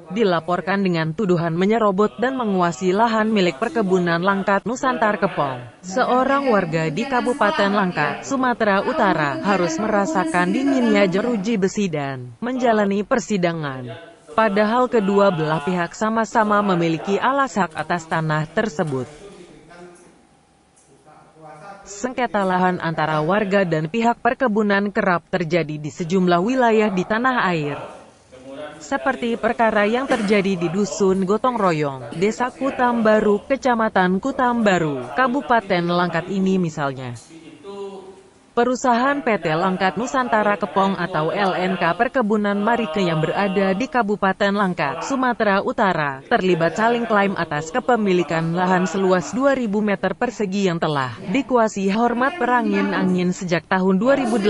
dilaporkan dengan tuduhan menyerobot dan menguasai lahan milik perkebunan Langkat, Nusantar Kepong. Seorang warga di Kabupaten Langkat, Sumatera Utara, harus merasakan dinginnya jeruji besi dan menjalani persidangan. Padahal kedua belah pihak sama-sama memiliki alas hak atas tanah tersebut. Sengketa lahan antara warga dan pihak perkebunan kerap terjadi di sejumlah wilayah di tanah air. Seperti perkara yang terjadi di Dusun Gotong Royong, Desa Kutambaru, Kecamatan Kutambaru, Kabupaten Langkat ini misalnya. Perusahaan PT Langkat Nusantara Kepong atau LNK Perkebunan Marike yang berada di Kabupaten Langkat, Sumatera Utara, terlibat saling klaim atas kepemilikan lahan seluas 2.000 meter persegi yang telah dikuasai Hormat Perangin Angin sejak tahun 2008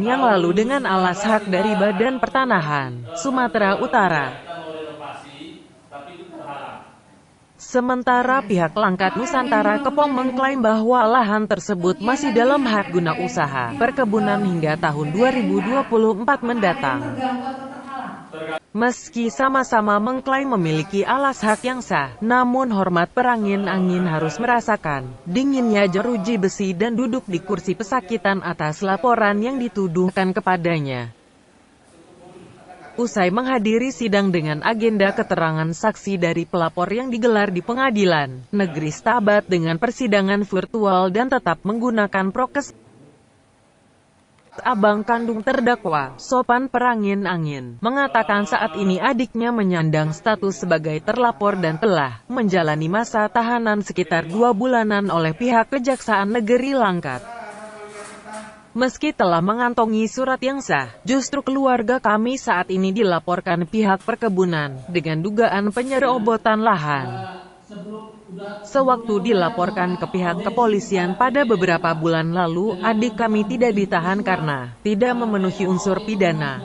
yang lalu dengan alas hak dari Badan Pertanahan Sumatera Utara. Sementara pihak Langkat Nusantara Kepong mengklaim bahwa lahan tersebut masih dalam hak guna usaha perkebunan hingga tahun 2024 mendatang. Meski sama-sama mengklaim memiliki alas hak yang sah, namun Hormat Perangin Angin harus merasakan dinginnya jeruji besi dan duduk di kursi pesakitan atas laporan yang dituduhkan kepadanya. Usai menghadiri sidang dengan agenda keterangan saksi dari pelapor yang digelar di Pengadilan Negeri Stabat dengan persidangan virtual dan tetap menggunakan prokes, abang kandung terdakwa, Sopan Perangin Angin, mengatakan saat ini adiknya menyandang status sebagai terlapor dan telah menjalani masa tahanan sekitar 2 bulanan oleh pihak Kejaksaan Negeri Langkat. Meski telah mengantongi surat yang sah, justru keluarga kami saat ini dilaporkan pihak perkebunan dengan dugaan penyerobotan lahan. Sewaktu dilaporkan ke pihak kepolisian pada beberapa bulan lalu, adik kami tidak ditahan karena tidak memenuhi unsur pidana.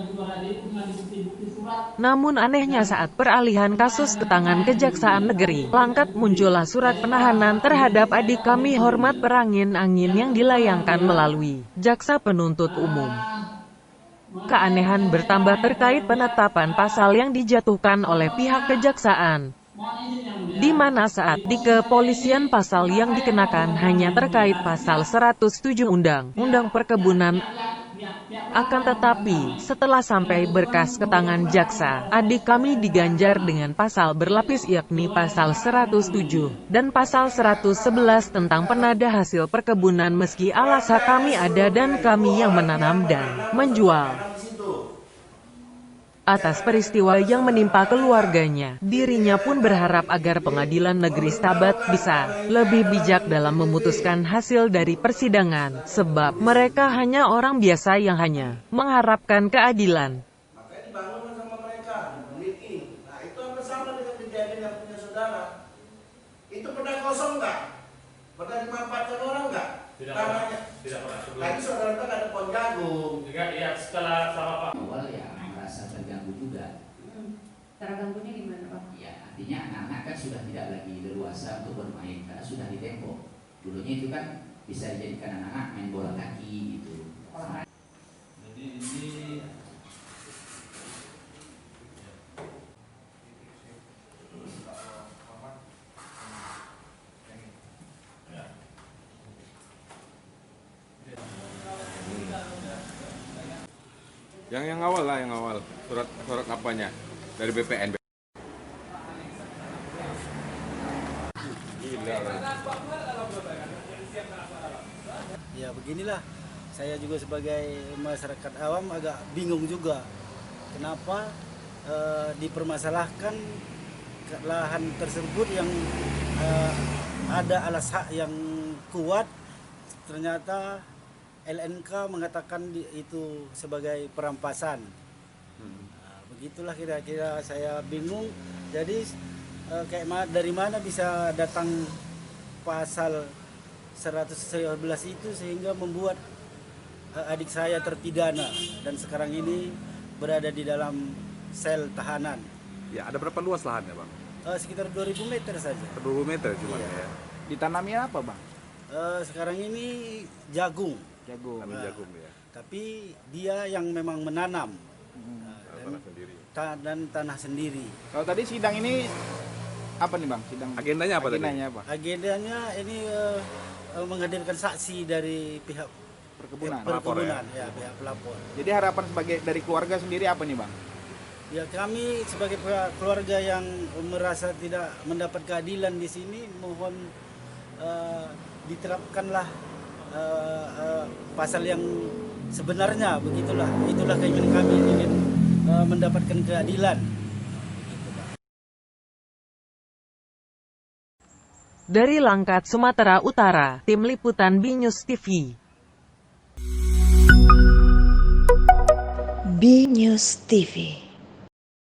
Namun anehnya saat peralihan kasus ke tangan Kejaksaan Negeri Langkat muncullah surat penahanan terhadap adik kami Hormat Perangin Angin yang dilayangkan melalui Jaksa Penuntut Umum. Keanehan bertambah terkait penetapan pasal yang dijatuhkan oleh pihak kejaksaan, di mana saat di kepolisian pasal yang dikenakan hanya terkait pasal 107 Undang-Undang Perkebunan. Akan tetapi, setelah sampai berkas ke tangan jaksa, adik kami diganjar dengan pasal berlapis yakni pasal 107 dan pasal 111 tentang penada hasil perkebunan meski alas hak kami ada dan kami yang menanam dan menjual. Atas peristiwa yang menimpa keluarganya, dirinya pun berharap agar Pengadilan Negeri Stabat bisa lebih bijak dalam memutuskan hasil dari persidangan, sebab mereka hanya orang biasa yang hanya mengharapkan keadilan. Makanya dibangun sama mereka, meneliti. Nah itu hampir sama dengan kejadian yang punya saudara. Itu pernah kosong nggak? Pernah dimanfaatkan orang nggak? Tidak Tanahnya. Tidak pernah. Tadi saudara kan ada pohon jagung. Iya, setelah sama Pak. Awal ya merasa terganggu juga. Terganggunya gimana Pak? Ya artinya anak-anak kan sudah tidak lagi leluasa untuk bermain karena sudah di tembok. Dulunya itu kan bisa dijadikan anak-anak main bola kaki gitu. Jadi ini Yang awal lah, yang awal. Surat apanya? Dari BPN. Ya beginilah, saya juga sebagai masyarakat awam agak bingung juga. Kenapa dipermasalahkan lahan tersebut yang ada alas hak yang kuat, ternyata LNK mengatakan itu sebagai perampasan. Nah, begitulah kira-kira saya bingung. Jadi dari mana bisa datang pasal 111 itu sehingga membuat adik saya terpidana dan sekarang ini berada di dalam sel tahanan. Ya, ada berapa luas lahannya, Bang? Sekitar 2.000 meter saja. 20 meter cuma ya. Ditanami apa, Bang? Sekarang ini jagung. Jagung. Tanam jagung ya. Tapi dia yang memang menanam. Tanah sendiri. dan tanah sendiri. Kalau tadi sidang ini apa nih Bang? Sidang Agendanya apa tadi? agendanya apa? Agendanya ini menghadirkan saksi dari pihak Perkebunan. perkebunan, ya pihak pelapor. Jadi harapan sebagai dari keluarga sendiri apa nih Bang? Ya kami sebagai pihak keluarga yang merasa tidak mendapat keadilan di sini, mohon diterapkanlah pasal yang sebenarnya, begitulah. Itulah keinginan kami, ingin mendapatkan keadilan. Dari Langkat, Sumatera Utara, Tim Liputan BNews TV. BNews TV.